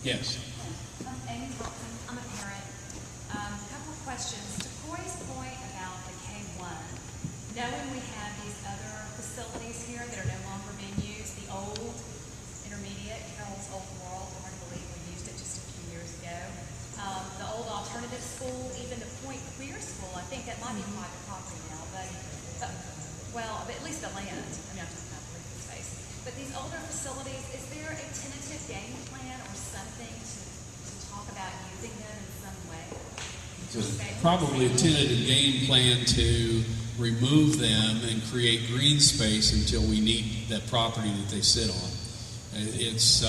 Yes. I'm Amy Thompson. I'm a parent. A couple of questions. To Corey's point about the K-1, knowing we have these other facilities here that are no longer being used, the old intermediate, Carol's Old World, hard to believe we used it just a few years ago. The old alternative school, even the Point Queer School, I think that might be private property now, but at least the land. I mean, I'm talking about the living space. But these older facilities, is there a tentative game plan or something to talk about using them in some way? Probably a tentative game plan to remove them and create green space until we need that property that they sit on. It's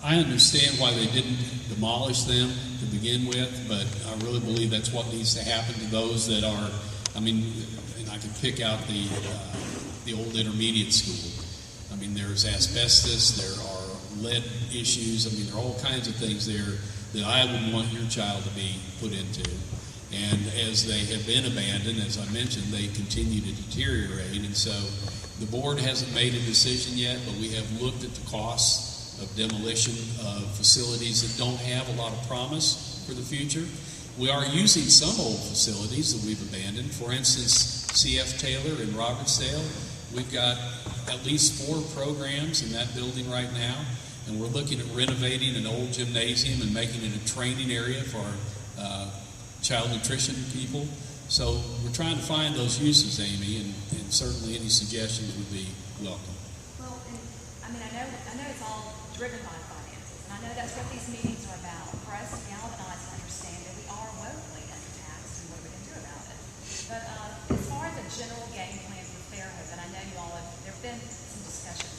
I understand why they didn't demolish them to begin with, but I really believe that's what needs to happen to those that are, and I can pick out the old intermediate school. I mean, there's asbestos, there are lead issues, there are all kinds of things there that I wouldn't want your child to be put into. And as they have been abandoned, as I mentioned, they continue to deteriorate. And so the board hasn't made a decision yet, but we have looked at the costs of demolition of facilities that don't have a lot of promise for the future. We are using some old facilities that we've abandoned. For instance, C.F. Taylor in Robertsdale, we've got at least 4 programs in that building right now, and we're looking at renovating an old gymnasium and making it a training area for our child nutrition people. So we're trying to find those uses, Amy, and certainly any suggestions would be welcome. Well, and I know it's all driven by finances, and I know that's what these meetings are about, for us to galvanize and understand that we are woefully undertaxed and what we can do about it. But as far as a general game plan for Fairhaven, I know you all have, there have been some discussions.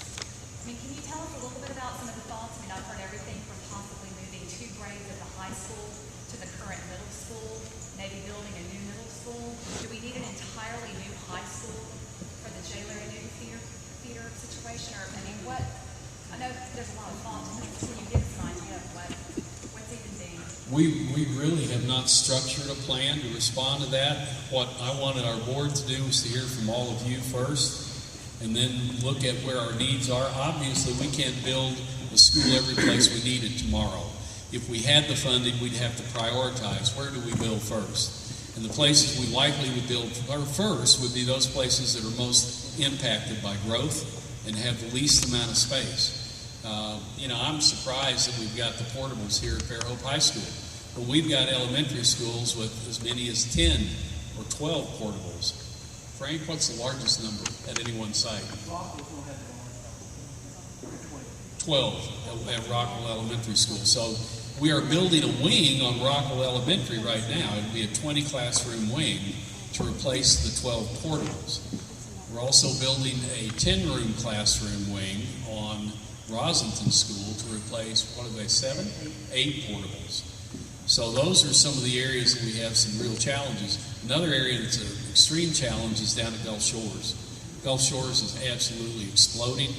Can you tell us a little bit about some of the thoughts? I've heard everything from possibly moving 2 grades at the high school to the current middle school, maybe building a new middle school. Do we need an entirely new high school for the jailer and new theater situation? Or, what? I know there's a lot of thought to this. Can you give us an idea of what's even being? We really have not structured a plan to respond to that. What I wanted our board to do was to hear from all of you first, and then look at where our needs are. Obviously, we can't build a school every place we need it tomorrow. If we had the funding, we'd have to prioritize. Where do we build first? And the places we likely would build first would be those places that are most impacted by growth and have the least amount of space. I'm surprised that we've got the portables here at Fairhope High School, but we've got elementary schools with as many as 10 or 12 portables. Frank, what's the largest number at any one site? 12 at Rockwell Elementary School. So we are building a wing on Rockwell Elementary right now. It would be a 20 classroom wing to replace the 12 portables. We're also building a 10-room classroom wing on Rosenton School to replace, 8 portables. So those are some of the areas that we have some real challenges. Another area that's an extreme challenge is down at Gulf Shores. Gulf Shores is absolutely exploding.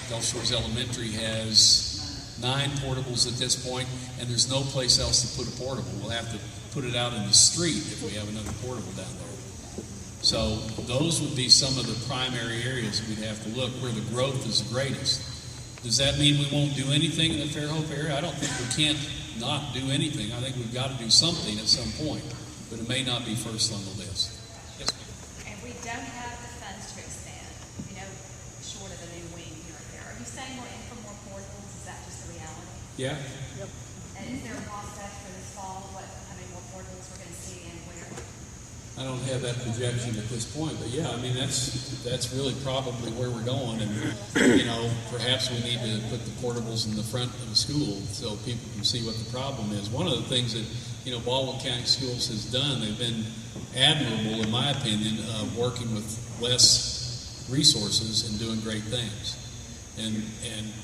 Gulf Shores Elementary has 9 portables at this point, and there's no place else to put a portable. We'll have to put it out in the street if we have another portable down there. So those would be some of the primary areas we'd have to look where the growth is the greatest. Does that mean we won't do anything in the Fairhope area? I don't think we can't not do anything. I think we've got to do something at some point, but it may not be first on the list. Yes, ma'am. And we don't have the funds to expand, short of a new wing here or there. Are you saying we're in for more portables? Is that just the reality? Yeah. Yep. And is there a process for this fall, how many more portables we're going to see and where? I don't have that projection at this point, but yeah, that's really probably where we're going. And perhaps we need to put the portables in the front of the school so people can see what the problem is. One of the things that Baldwin County Schools has done, they've been admirable, in my opinion, of working with less resources and doing great things. And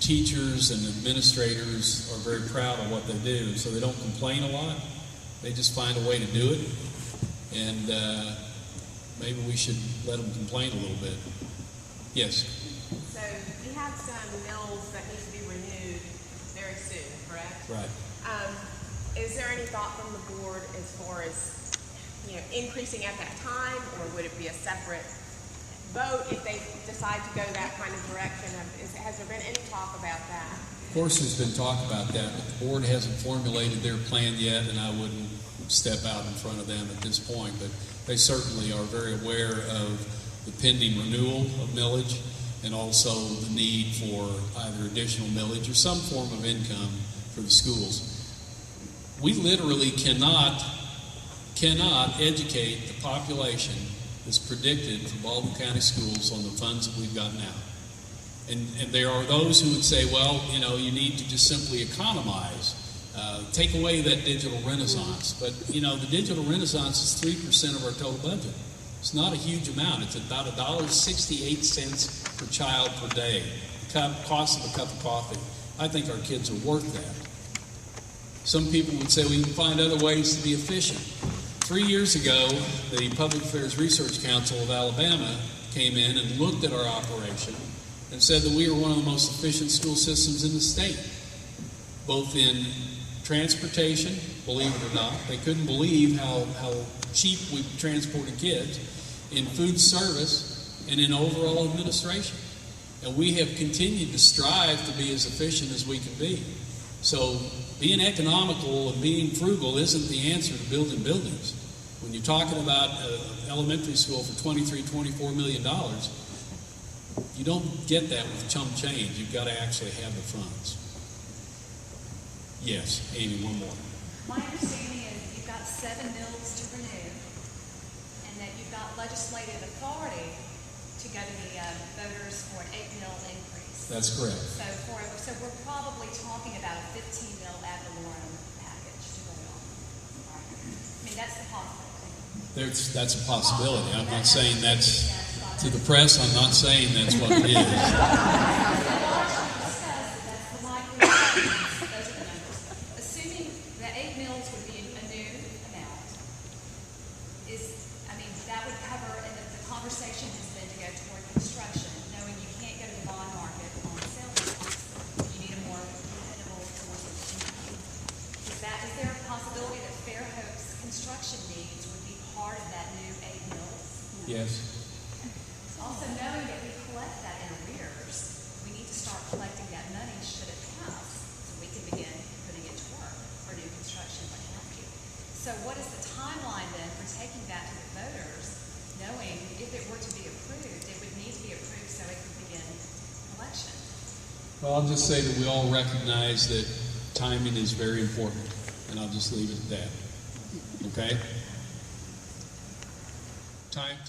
teachers and administrators are very proud of what they do, so they don't complain a lot. They just find a way to do it. And maybe we should let them complain a little bit. Yes? So we have some mills that need to be renewed very soon, correct? Right. Is there any thought from the board as far as, increasing at that time, or would it be a separate vote if they decide to go that kind of direction? Has there been any talk about that? Of course, there's been talk about that, but the board hasn't formulated their plan yet, and I wouldn't step out in front of them at this point. But they certainly are very aware of the pending renewal of millage and also the need for either additional millage or some form of income for the schools. We literally cannot educate the population that's predicted for Baldwin County schools on the funds that we've got now. And there are those who would say, well, you need to just simply economize, take away that digital renaissance. But, the digital renaissance is 3% of our total budget. It's not a huge amount. It's about $1.68 per child per day, the cost of a cup of coffee. I think our kids are worth that. Some people would say we can find other ways to be efficient. 3 years ago, the Public Affairs Research Council of Alabama came in and looked at our operation and said that we were one of the most efficient school systems in the state, both in transportation, believe it or not. They couldn't believe how cheap we transported kids, in food service, and in overall administration. And we have continued to strive to be as efficient as we can be. So being economical and being frugal isn't the answer to building buildings. When you're talking about elementary school for $23-24 million, you don't get that with chump change. You've got to actually have the funds. Yes, Amy, one more. My understanding is you've got 7 mills to renew, and that you've got legislative authority to go to the voters for an 8 mill increase. That's correct. So we're probably talking about a 15 mill ad valorem package to vote on. Right? I mean, that's the possibility. That's a possibility. I'm not saying that's to the press. I'm not saying that's what it is. That's the likely those are the numbers. Assuming that 8 mills would be a new amount, that would cover, and the conversation has been to go toward construction, knowing you can't go to the bond market on sales tax. You need a more dependable source of income. Is there a possibility that Fairhope's construction needs would be part of that new 8 mills? Yes. Also, knowing that we collect that in arrears, we need to start collecting that money should it pass, so we can begin putting it to work for new construction, what have you. So what is the timeline then for taking that to the voters, knowing if it were to be approved, it would need to be approved so it could begin election? Well, I'll just say that we all recognize that timing is very important, and I'll just leave it at that. Okay? Time.